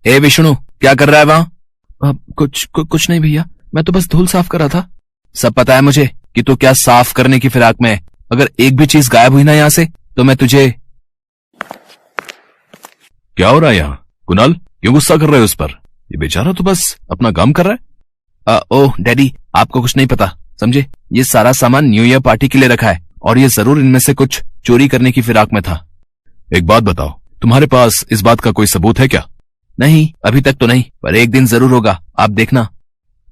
ए विष्णु, क्या कर रहा है वहां? कुछ नहीं भैया, मैं तो बस धूल साफ कर रहा था। सब पता है मुझे कि तू क्या साफ करने की फिराक में है। अगर एक भी चीज गायब हुई ना यहाँ से तो मैं तुझे। क्या हो रहा है यहाँ? कुणाल, क्यों गुस्सा कर रहे हो उस पर? ये बेचारा तो बस अपना काम कर रहा है। ओह डैडी, आपको कुछ नहीं पता, समझे? ये सारा सामान न्यू ईयर पार्टी के लिए रखा है और ये जरूर इनमें से कुछ चोरी करने की फिराक में था। एक बात बताओ, तुम्हारे पास इस बात का कोई सबूत है क्या? नहीं, अभी तक तो नहीं, पर एक दिन जरूर होगा, आप देखना।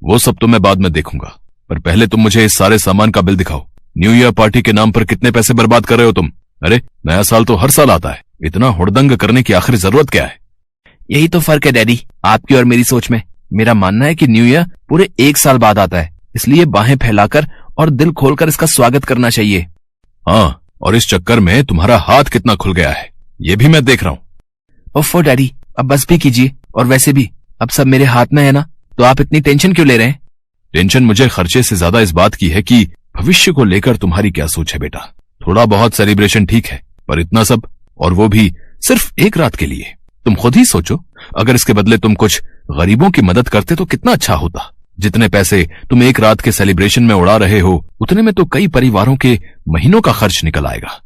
वो सब तो मैं बाद में देखूंगा, पर पहले तुम मुझे इस सारे सामान का बिल दिखाओ। न्यू ईयर पार्टी के नाम पर कितने पैसे बर्बाद कर रहे हो तुम? अरे नया साल तो हर साल आता है, इतना हुड़दंग करने की आखिर जरूरत क्या है? यही तो फर्क है डैडी, आपकी और मेरी सोच में। मेरा मानना है कि न्यू ईयर पूरे 1 साल बाद आता है, इसलिए बाहें फैलाकर और दिल खोलकर इसका स्वागत करना चाहिए। हाँ, और इस चक्कर में तुम्हारा हाथ कितना खुल गया है ये भी मैं देख रहा हूँ। ओफो डैडी, अब बस भी कीजिए। और वैसे भी अब सब मेरे हाथ में है ना, तो आप इतनी टेंशन क्यों ले रहे हैं? टेंशन मुझे खर्चे से ज्यादा इस बात की है कि भविष्य को लेकर तुम्हारी क्या सोच है बेटा। थोड़ा बहुत सेलिब्रेशन ठीक है, पर इतना सब, और वो भी सिर्फ एक रात के लिए। तुम खुद ही सोचो, अगर इसके बदले तुम कुछ गरीबों की मदद करते तो कितना अच्छा होता। जितने पैसे तुम एक रात के सेलिब्रेशन में उड़ा रहे हो, उतने में तो कई परिवारों के महीनों का खर्च निकल आएगा।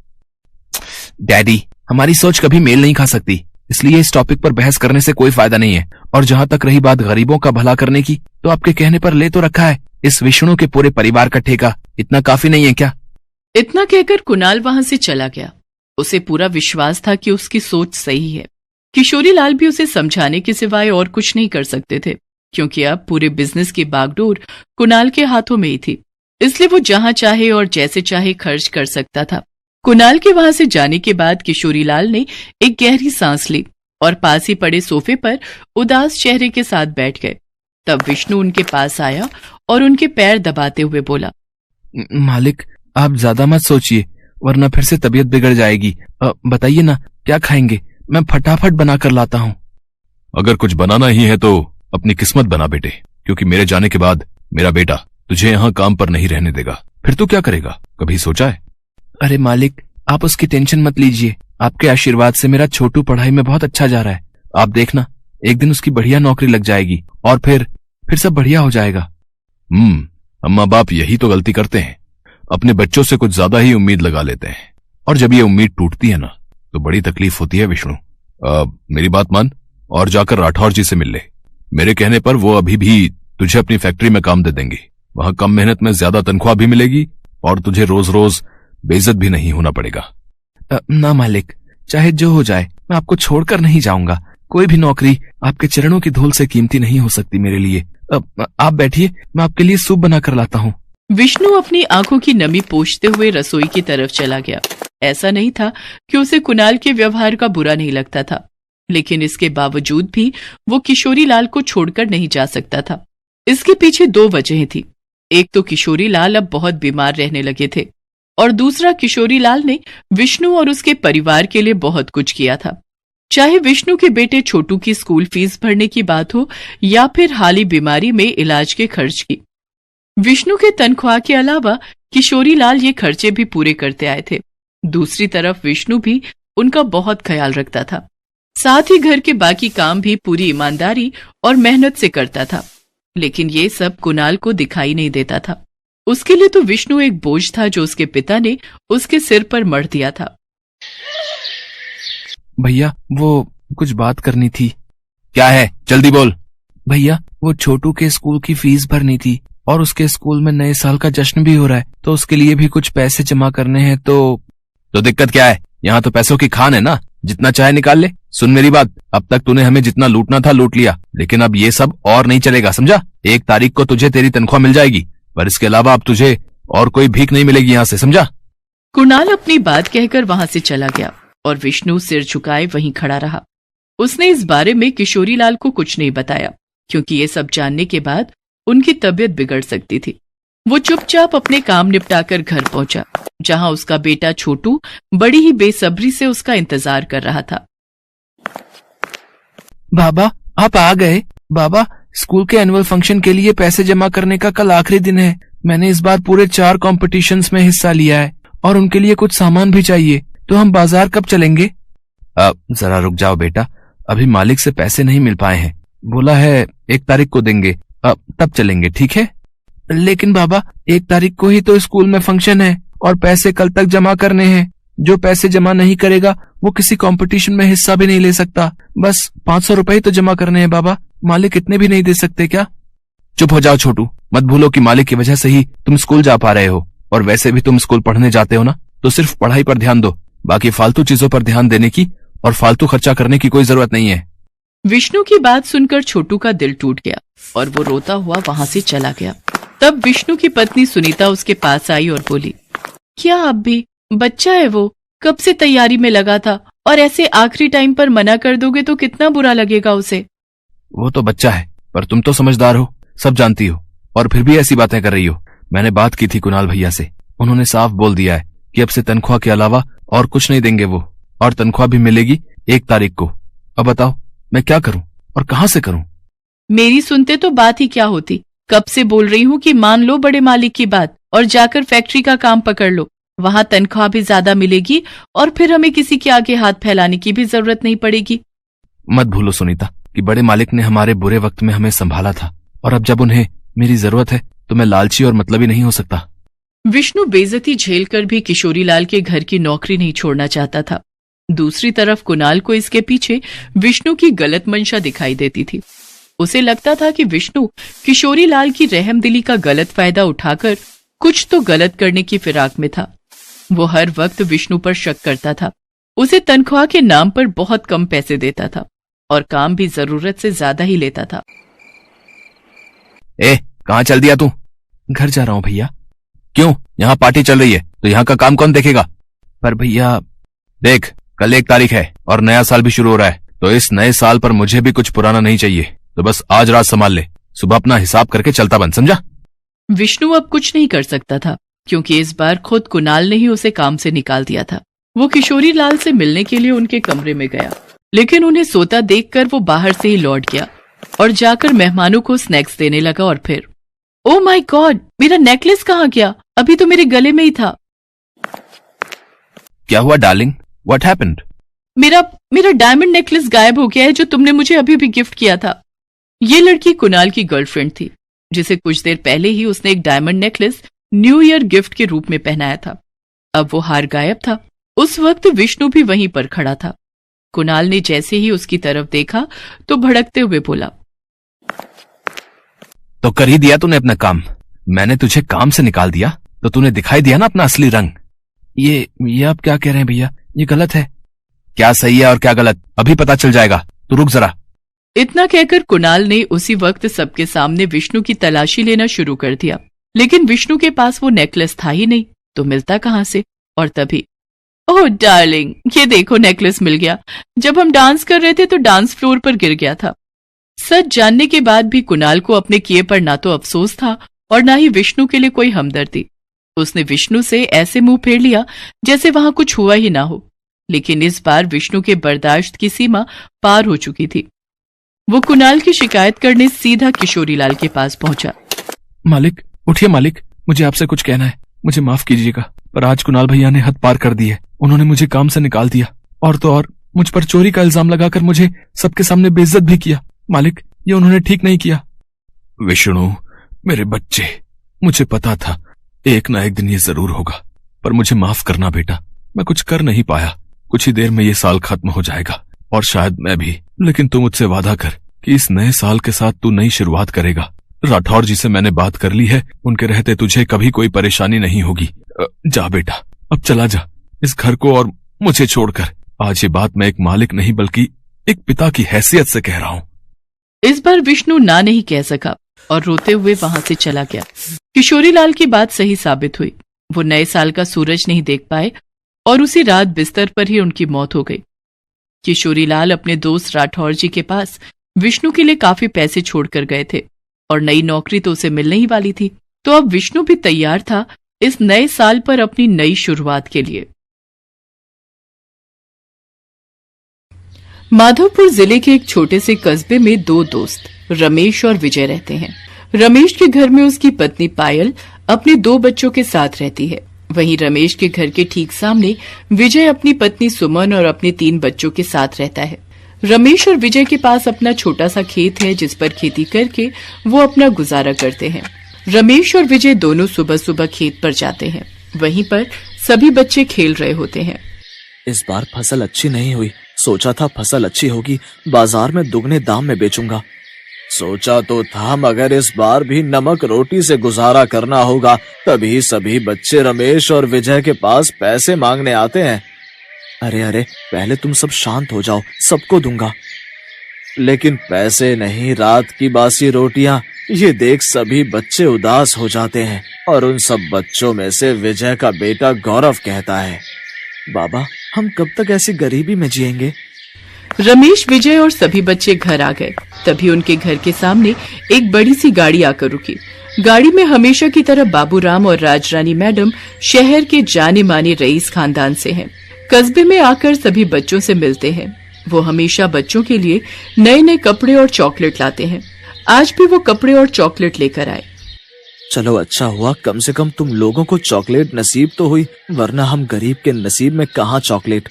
डैडी, हमारी सोच कभी मेल नहीं खा सकती, इसलिए इस टॉपिक पर बहस करने से कोई फायदा नहीं है। और जहां तक रही बात गरीबों का भला करने की, तो आपके कहने पर ले तो रखा है। इस विष्णु के पूरे परिवार का ठेका इतना काफी नहीं है क्या? इतना कहकर कुणाल वहां से चला गया। उसे पूरा विश्वास था कि उसकी सोच सही है। किशोरी लाल भी उसे समझाने के सिवाय और कुछ नहीं कर सकते थे, क्योंकि अब पूरे बिजनेस की बागडोर कुणाल के हाथों में ही थी। इसलिए वो जहां चाहे और जैसे चाहे खर्च कर सकता था। कुणाल के वहां से जाने के बाद किशोरी लाल ने एक गहरी सांस ली और पास ही पड़े सोफे पर उदास चेहरे के साथ बैठ गए। तब विष्णु उनके पास आया और उनके पैर दबाते हुए बोला, मालिक, आप ज्यादा मत सोचिए, वरना फिर से तबीयत बिगड़ जाएगी। बताइए ना, क्या खाएंगे? मैं फटाफट बनाकर लाता हूँ। अगर कुछ बनाना ही है तो अपनी किस्मत बना बेटे, क्योंकि मेरे जाने के बाद मेरा बेटा तुझे यहाँ काम पर नहीं रहने देगा। फिर तू क्या करेगा, कभी सोचा है? अरे मालिक, आप उसकी टेंशन मत लीजिए। आपके आशीर्वाद से मेरा छोटू पढ़ाई में बहुत अच्छा जा रहा है। आप देखना, एक दिन उसकी बढ़िया नौकरी लग जाएगी और फिर सब बढ़िया हो जाएगा। अम्मा बाप यही तो गलती करते हैं, अपने बच्चों से कुछ ज्यादा ही उम्मीद लगा लेते हैं, और जब ये उम्मीद टूटती है ना तो बड़ी तकलीफ होती है। विष्णु, मेरी बात मान और जाकर राठौर जी से मिल ले। मेरे कहने पर वो अभी भी तुझे अपनी फैक्ट्री में काम दे देंगे। वहां कम मेहनत में ज्यादा तनख्वाह भी मिलेगी और तुझे रोज रोज बेइज्जत भी नहीं होना पड़ेगा। ना मालिक, चाहे जो हो जाए, मैं आपको छोड़कर नहीं जाऊंगा। कोई भी नौकरी आपके चरणों की धूल से कीमती नहीं हो सकती मेरे लिए। आप बैठिए, मैं आपके लिए सूप बना कर लाता हूँ। विष्णु अपनी आंखों की नमी पोंछते हुए रसोई की तरफ चला गया। ऐसा नहीं था कि उसे कुणाल के व्यवहार का बुरा नहीं लगता था, लेकिन इसके बावजूद भी वो किशोरी लाल को छोड़कर नहीं जा सकता था। इसके पीछे 2 वजहें थी। एक तो किशोरी लाल अब बहुत बीमार रहने लगे थे, और दूसरा किशोरी लाल ने विष्णु और उसके परिवार के लिए बहुत कुछ किया था। चाहे विष्णु के बेटे छोटू की स्कूल फीस भरने की बात हो या फिर हाल ही बीमारी में इलाज के खर्च की। विष्णु के तनख्वाह के अलावा किशोरी लाल ये खर्चे भी पूरे करते आए थे। दूसरी तरफ विष्णु भी उनका बहुत ख्याल रखता था, साथ ही घर के बाकी काम भी पूरी ईमानदारी और मेहनत से करता था। लेकिन ये सब कुणाल को दिखाई नहीं देता था। उसके लिए तो विष्णु एक बोझ था जो उसके पिता ने उसके सिर पर मढ़ दिया था। भैया, वो कुछ बात करनी थी। क्या है, जल्दी बोल। भैया, वो छोटू के स्कूल की फीस भरनी थी और उसके स्कूल में नए साल का जश्न भी हो रहा है, तो उसके लिए भी कुछ पैसे जमा करने हैं। तो दिक्कत क्या है? यहाँ तो पैसों की खान है ना, जितना चाहे निकाल ले। सुन मेरी बात, अब तक तूने हमें जितना लूटना था लूट लिया, लेकिन अब ये सब और नहीं चलेगा, समझा? 1 तारीख को तुझे तेरी तनख्वाह मिल जाएगी, पर इसके अलावा अब तुझे और कोई भीख नहीं मिलेगी यहाँ से, समझा? कुणाल अपनी बात कहकर वहां से चला गया और विष्णु सिर झुकाए वहीं खड़ा रहा। उसने इस बारे में किशोरी लाल को कुछ नहीं बताया, क्योंकि ये सब जानने के बाद उनकी तबीयत बिगड़ सकती थी। वो चुपचाप अपने काम निपटाकर घर पहुंचा, जहां उसका बेटा छोटू बड़ी ही बेसब्री से उसका इंतजार कर रहा था। बाबा, आप आ गए। बाबा, स्कूल के एनुअल फंक्शन के लिए पैसे जमा करने का कल आखिरी दिन है। मैंने इस बार पूरे 4 कॉम्पिटिशन्स में हिस्सा लिया है और उनके लिए कुछ सामान भी चाहिए, तो हम बाजार कब चलेंगे? जरा रुक जाओ बेटा, अभी मालिक से पैसे नहीं मिल पाए हैं, बोला है 1 तारीख को देंगे, तब चलेंगे, ठीक है? लेकिन बाबा 1 तारीख को ही तो स्कूल में फंक्शन है और पैसे कल तक जमा करने हैं। जो पैसे जमा नहीं करेगा वो किसी कंपटीशन में हिस्सा भी नहीं ले सकता। बस 500 रुपए ही तो जमा करने हैं बाबा, मालिक इतने भी नहीं दे सकते क्या? चुप हो जाओ छोटू, मत भूलो कि मालिक की वजह से ही तुम स्कूल जा पा रहे हो, और वैसे भी तुम स्कूल पढ़ने जाते हो ना, तो सिर्फ पढ़ाई पर ध्यान दो, बाकी फालतू चीजों पर ध्यान देने की और फालतू खर्चा करने की कोई जरूरत नहीं है। विष्णु की बात सुनकर छोटू का दिल टूट गया और वो रोता हुआ वहां से चला गया। तब विष्णु की पत्नी सुनीता उसके पास आई और बोली, क्या अब भी बच्चा है वो, कब से तैयारी में लगा था, और ऐसे आखिरी टाइम पर मना कर दोगे तो कितना बुरा लगेगा उसे। वो तो बच्चा है, पर तुम तो समझदार हो, सब जानती हो, और फिर भी ऐसी बातें कर रही हो। मैंने बात की थी कुणाल भैया से, उन्होंने साफ बोल दिया है कि अब से तनख्वाह के अलावा और कुछ नहीं देंगे वो, और तनख्वाह भी मिलेगी 1 तारीख को। अब बताओ मैं क्या करूं और कहां से करूं? मेरी सुनते तो बात ही क्या होती, कब से बोल रही हूँ कि मान लो बड़े मालिक की बात और जाकर फैक्ट्री का काम पकड़ लो, वहां तनख्वाह भी ज्यादा मिलेगी और फिर हमें किसी के आगे हाथ फैलाने की भी जरूरत नहीं पड़ेगी। मत भूलो सुनीता कि बड़े मालिक ने हमारे बुरे वक्त में हमें संभाला था, और अब जब उन्हें मेरी जरूरत है तो मैं लालची और मतलबी नहीं हो सकता। विष्णु बेइज्जती झेलकर भी किशोरी लाल के घर की नौकरी नहीं छोड़ना चाहता था। दूसरी तरफ कुणाल को इसके पीछे विष्णु की गलत मंशा दिखाई देती थी। उसे लगता था कि विष्णु किशोरी लाल की रहमदिली का गलत फायदा उठाकर कुछ तो गलत करने की फिराक में था। वो हर वक्त विष्णु पर शक करता था, उसे तनख्वाह के नाम पर बहुत कम पैसे देता था और काम भी जरूरत से ज्यादा ही लेता था। कहाँ चल दिया तू? घर जा रहा हूँ भैया। क्यों? यहाँ पार्टी चल रही है तो यहाँ का काम कौन देखेगा? पर भैया देख, कल 1 तारीख है और नया साल भी शुरू हो रहा है, तो इस नए साल पर मुझे भी कुछ पुराना नहीं चाहिए, तो बस आज रात संभाल ले, सुबह अपना हिसाब करके चलता बन, समझा? विष्णु अब कुछ नहीं कर सकता था क्योंकि इस बार खुद कुणाल ने ही उसे काम से निकाल दिया था। वो किशोरी लाल से मिलने के लिए उनके कमरे में गया, लेकिन उन्हें सोता देखकर वो बाहर से ही लौट गया और जाकर मेहमानों को स्नैक्स देने लगा। और फिर ओ माय गॉड, मेरा नेकलेस कहाँ गया? अभी तो मेरे गले में ही था। क्या हुआ डार्लिंग? What happened? मेरा डायमंड नेकलेस गायब हो गया है जो तुमने मुझे अभी भी गिफ्ट किया था। ये लड़की कुणाल की गर्लफ्रेंड थी जिसे कुछ देर पहले ही उसने एक diamond necklace new year gift के रूप में पहनाया था। अब वो हार गायब था। उस वक्त विष्णु भी वहीं पर खड़ा था। कुणाल ने जैसे ही उसकी तरफ देखा तो भड़कते हुए बोला, तो कर ही दिया तूने अपना काम। मैंने तुझे काम से निकाल दिया तो तूने दिखाई दिया ना अपना असली रंग। ये आप क्या कह रहे हैं भैया? ये गलत है। क्या सही है और क्या गलत अभी पता चल जाएगा, तू रुक जरा। इतना कहकर कुणाल ने उसी वक्त सबके सामने विष्णु की तलाशी लेना शुरू कर दिया, लेकिन विष्णु के पास वो नेकलेस था ही नहीं, तो मिलता कहां से? और तभी ओह डार्लिंग, ये देखो नेकलेस मिल गया। जब हम डांस कर रहे थे तो डांस फ्लोर पर गिर गया था। सच जानने के बाद भी कुणाल को अपने किए पर ना तो अफसोस था और ना ही विष्णु के लिए कोई हमदर्दी। उसने विष्णु से ऐसे मुंह फेर लिया जैसे वहां कुछ हुआ ही ना हो। लेकिन इस बार विष्णु के बर्दाश्त की सीमा पार हो चुकी थी। वो कुणाल की शिकायत करने सीधा किशोरी लाल के पास पहुंचा। मालिक उठिए मालिक, मुझे आपसे कुछ कहना है, मुझे माफ कीजिएगा, पर आज कुणाल भैया ने हद पार कर दी है। उन्होंने मुझे काम से निकाल दिया और तो और मुझ पर चोरी का इल्जाम लगाकर मुझे सबके सामने बेइज्जत भी किया। मालिक, ये उन्होंने ठीक नहीं किया। विष्णु मेरे बच्चे, मुझे पता था एक ना एक दिन ये जरूर होगा, पर मुझे माफ करना बेटा, मैं कुछ कर नहीं पाया। कुछ ही देर में ये साल खत्म हो जाएगा और शायद मैं भी, लेकिन तू मुझसे वादा कर कि इस नए साल के साथ तू नई शुरुआत करेगा। राठौर जी से मैंने बात कर ली है, उनके रहते तुझे कभी कोई परेशानी नहीं होगी। जा बेटा, अब चला जा इस घर को और मुझे छोड़कर। आज ये बात मैं एक मालिक नहीं बल्कि एक पिता की हैसियत से कह रहा हूँ। इस बार विष्णु ना नहीं कह सका और रोते हुए वहां से चला गया। किशोरी लाल की बात सही साबित हुई। वो नए साल का सूरज नहीं देख पाए और उसी रात बिस्तर पर ही उनकी मौत हो गई। किशोरी लाल अपने दोस्त राठौर जी के पास विष्णु के लिए काफी पैसे छोड़कर गए थे और नई नौकरी तो उसे मिलने ही वाली थी, तो अब विष्णु भी तैयार था इस नए साल पर अपनी नई शुरुआत के लिए। माधवपुर जिले के एक छोटे से कस्बे में 2 दोस्त रमेश और विजय रहते हैं। रमेश के घर में उसकी पत्नी पायल अपने 2 बच्चों के साथ रहती है। वहीं रमेश के घर के ठीक सामने विजय अपनी पत्नी सुमन और अपने 3 बच्चों के साथ रहता है। रमेश और विजय के पास अपना छोटा सा खेत है जिस पर खेती करके वो अपना गुजारा करते हैं। रमेश और विजय दोनों सुबह सुबह खेत पर जाते हैं। वहीं पर सभी बच्चे खेल रहे होते हैं। इस बार फसल अच्छी नहीं हुई। सोचा था फसल अच्छी होगी, बाजार में दुगने दाम में बेचूंगा। सोचा तो था मगर इस बार भी नमक रोटी से गुजारा करना होगा, तभी सभी बच्चे रमेश और विजय के पास पैसे मांगने आते हैं। अरे अरे, पहले तुम सब शांत हो जाओ, सबको दूंगा। लेकिन पैसे नहीं, रात की बासी रोटियां, ये देख सभी बच्चे उदास हो जाते हैं। और उन सब बच्चों में से विजय का बेटा गौरव कहता है, बाबा हम कब तक ऐसी गरीबी में जिएंगे। रमेश, विजय और सभी बच्चे घर आ गए। तभी उनके घर के सामने एक बड़ी सी गाड़ी आकर रुकी। गाड़ी में हमेशा की तरह बाबूराम और राजरानी मैडम शहर के जाने माने रईस खानदान से हैं। कस्बे में आकर सभी बच्चों से मिलते हैं। वो हमेशा बच्चों के लिए नए नए कपड़े और चॉकलेट लाते हैं। आज भी वो कपड़े और चॉकलेट लेकर आए। चलो अच्छा हुआ, कम से कम तुम लोगों को चॉकलेट नसीब तो हुई, वरना हम गरीब के नसीब में कहाँ चॉकलेट।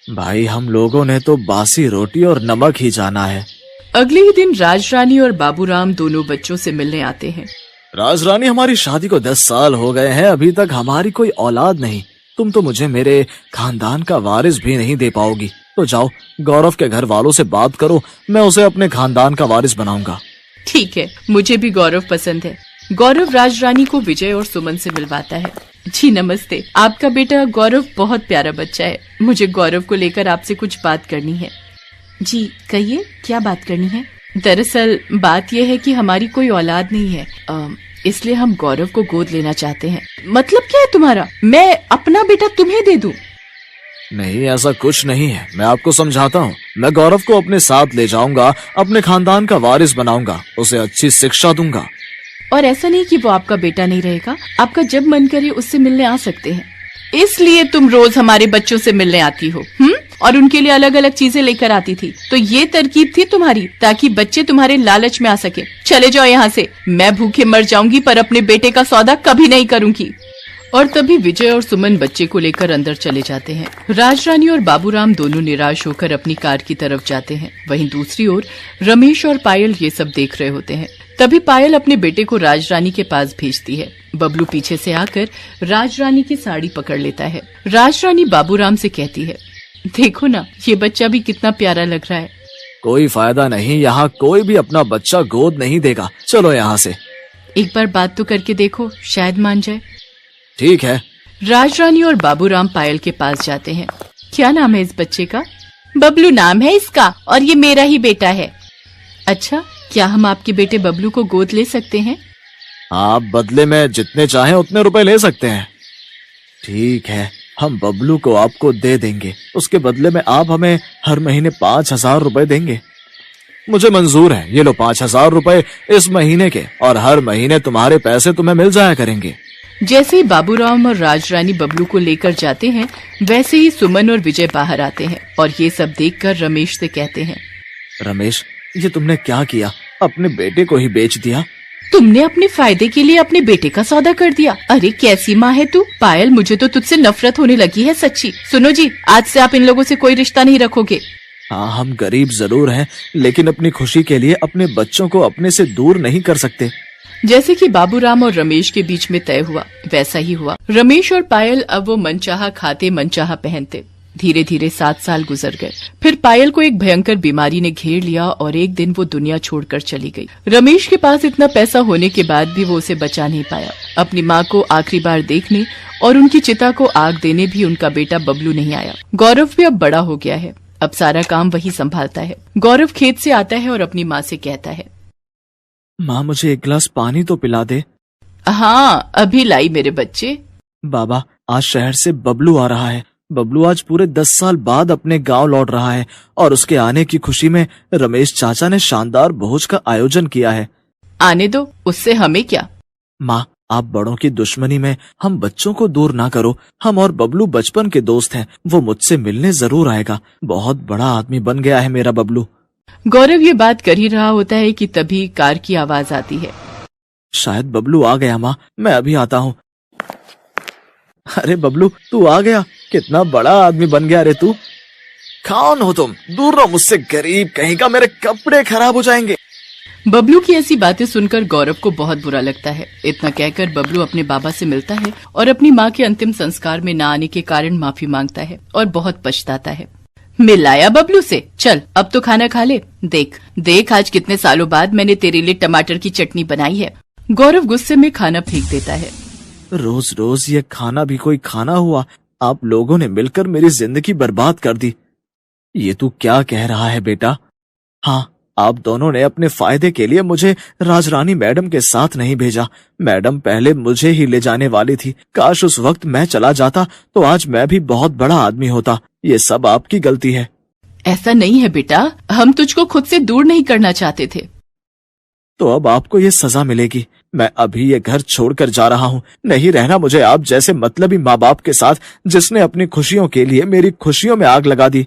भाई हम लोगों ने तो बासी रोटी और नमक ही जाना है। अगले ही दिन राजरानी और बाबूराम दोनों बच्चों से मिलने आते हैं। राजरानी, हमारी शादी को 10 साल हो गए हैं, अभी तक हमारी कोई औलाद नहीं। तुम तो मुझे मेरे खानदान का वारिस भी नहीं दे पाओगी। तो जाओ गौरव के घर वालों से बात करो, मैं उसे अपने खानदान का वारिस बनाऊंगा। ठीक है, मुझे भी गौरव पसंद है। गौरव राजरानी को विजय और सुमन से मिलवाता है। जी नमस्ते, आपका बेटा गौरव बहुत प्यारा बच्चा है। मुझे गौरव को लेकर आपसे कुछ बात करनी है। जी कहिए, क्या बात करनी है? दरअसल बात यह है कि हमारी कोई औलाद नहीं है, इसलिए हम गौरव को गोद लेना चाहते हैं। मतलब क्या है तुम्हारा? मैं अपना बेटा तुम्हें दे दूं? नहीं, ऐसा कुछ नहीं है, मैं आपको समझाता हूँ। मैं गौरव को अपने साथ ले जाऊंगा, अपने खानदान का वारिस बनाऊंगा, उसे अच्छी शिक्षा दूंगा। और ऐसा नहीं कि वो आपका बेटा नहीं रहेगा, आपका जब मन करे उससे मिलने आ सकते हैं। इसलिए तुम रोज हमारे बच्चों से मिलने आती हो, और उनके लिए अलग अलग चीजें लेकर आती थी। तो ये तरकीब थी तुम्हारी, ताकि बच्चे तुम्हारे लालच में आ सके। चले जाओ यहाँ से, मैं भूखे मर जाऊंगी पर अपने बेटे का सौदा कभी नहीं करूंगी। और तभी विजय और सुमन बच्चे को लेकर अंदर चले जाते हैं। राजरानी और बाबूराम दोनों निराश होकर अपनी कार की तरफ जाते हैं। वहीं दूसरी ओर रमेश और पायल ये सब देख रहे होते हैं। तभी पायल अपने बेटे को राजरानी के पास भेजती है। बबलू पीछे से आकर राजरानी की साड़ी पकड़ लेता है। राजरानी बाबूराम से कहती है, देखो ना, ये बच्चा भी कितना प्यारा लग रहा है। कोई फायदा नहीं, यहाँ कोई भी अपना बच्चा गोद नहीं देगा। चलो यहाँ से। एक बार बात तो करके देखो, शायद मान जाए। ठीक है। राजरानी और बाबूराम पायल के पास जाते हैं। क्या नाम है इस बच्चे का? बबलू नाम है इसका, और ये मेरा ही बेटा है। अच्छा, क्या हम आपके बेटे बबलू को गोद ले सकते हैं? आप बदले में जितने चाहें उतने रुपए ले सकते हैं। ठीक है, हम बबलू को आपको दे देंगे। उसके बदले में आप हमें हर महीने 5,000 रुपए देंगे। मुझे मंजूर है, ये लो 5,000 रुपए इस महीने के, और हर महीने तुम्हारे पैसे तुम्हें मिल जाया करेंगे। जैसे ही बाबूराम और राजरानी बबलू को लेकर जाते हैं, वैसे ही सुमन और विजय बाहर आते हैं और ये सब देखकर रमेश से कहते हैं, रमेश, ये तुमने क्या किया? अपने बेटे को ही बेच दिया। तुमने अपने फायदे के लिए अपने बेटे का सौदा कर दिया। अरे कैसी माँ है तू? पायल, मुझे तो तुझसे नफरत होने लगी है सच्ची। सुनो जी, आज से आप इन लोगों से कोई रिश्ता नहीं रखोगे। हाँ, हम गरीब जरूर हैं, लेकिन अपनी खुशी के लिए अपने बच्चों को अपने से दूर नहीं कर सकते। जैसे कि बाबूराम और रमेश के बीच में तय हुआ, वैसा ही हुआ। रमेश और पायल अब वो मनचाहा खाते, मनचाहा पहनते। धीरे धीरे 7 साल गुजर गए। फिर पायल को एक भयंकर बीमारी ने घेर लिया और एक दिन वो दुनिया छोड़कर चली गई। रमेश के पास इतना पैसा होने के बाद भी वो उसे बचा नहीं पाया। अपनी माँ को आखिरी बार देखने और उनकी चिता को आग देने भी उनका बेटा बबलू नहीं आया। गौरव भी अब बड़ा हो गया है, अब सारा काम वही संभालता है। गौरव खेत से आता है और अपनी माँ से कहता है, माँ, मुझे एक गिलास पानी तो पिला दे। हाँ, अभी लाई मेरे बच्चे। बाबा, आज शहर से बबलू आ रहा है। बबलू आज पूरे 10 साल बाद अपने गांव लौट रहा है, और उसके आने की खुशी में रमेश चाचा ने शानदार भोज का आयोजन किया है। आने दो, उससे हमें क्या। माँ, आप बड़ों की दुश्मनी में हम बच्चों को दूर ना करो। हम और बबलू बचपन के दोस्त हैं, वो मुझसे मिलने जरूर आएगा। बहुत बड़ा आदमी बन गया है मेरा बबलू। गौरव ये बात कर ही रहा होता है कि तभी कार की आवाज आती है। शायद बबलू आ गया माँ, मैं अभी आता हूँ। अरे बबलू, तू आ गया? कितना बड़ा आदमी बन गया रे तू। कौन हो तुम? दूर रहो मुझसे, गरीब कहीं का, मेरे कपड़े खराब हो जाएंगे। बबलू की ऐसी बातें सुनकर गौरव को बहुत बुरा लगता है। इतना कहकर बबलू अपने बाबा से मिलता है और अपनी माँ के अंतिम संस्कार में न आने के कारण माफी मांगता है और बहुत पछताता है। मिल आया बबलू से, चल अब तो खाना खा ले। देख देख आज कितने सालों बाद मैंने तेरे लिए टमाटर की चटनी बनाई है। गौरव गुस्से में खाना फेंक देता है। रोज रोज ये खाना भी कोई खाना हुआ? आप लोगों ने मिलकर मेरी जिंदगी बर्बाद कर दी। ये तू क्या कह रहा है बेटा? हाँ, आप दोनों ने अपने फायदे के लिए मुझे राजरानी मैडम के साथ नहीं भेजा। मैडम पहले मुझे ही ले जाने वाली थी। काश उस वक्त मैं चला जाता तो आज मैं भी बहुत बड़ा आदमी होता। ये सब आपकी गलती है। ऐसा नहीं है बेटा, हम तुझको खुद से दूर नहीं करना चाहते थे। तो अब आपको ये सजा मिलेगी। मैं अभी ये घर छोड़कर जा रहा हूँ। नहीं रहना मुझे आप जैसे मतलबी माँ बाप के साथ, जिसने अपनी खुशियों के लिए मेरी खुशियों में आग लगा दी।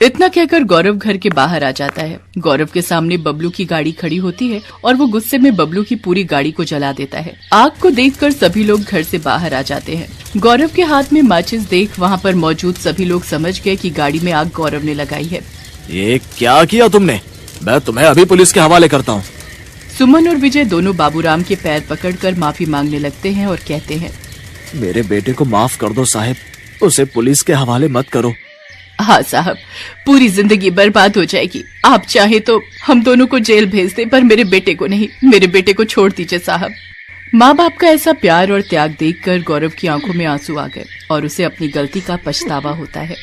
इतना कहकर गौरव घर के बाहर आ जाता है। गौरव के सामने बबलू की गाड़ी खड़ी होती है और वो गुस्से में बबलू की पूरी गाड़ी को जला देता है। आग को देखकर सभी लोग घर से बाहर आ जाते हैं। गौरव के हाथ में माचिस देख वहाँ पर मौजूद सभी लोग समझ गए कि गाड़ी में आग गौरव ने लगाई है। ये क्या किया तुमने? मैं तुम्हें अभी पुलिस के हवाले करता हूँ। सुमन और विजय दोनों बाबूराम के पैर पकड़कर माफी मांगने लगते हैं और कहते हैं, मेरे बेटे को माफ कर दो साहब, उसे पुलिस के हवाले मत करो। हाँ साहब, पूरी जिंदगी बर्बाद हो जाएगी। आप चाहे तो हम दोनों को जेल भेज दे, पर मेरे बेटे को नहीं। मेरे बेटे को छोड़ दीजिए साहब। माँ बाप का ऐसा प्यार और त्याग देखकर गौरव की आंखों में आंसू आ गए और उसे अपनी गलती का पछतावा होता है।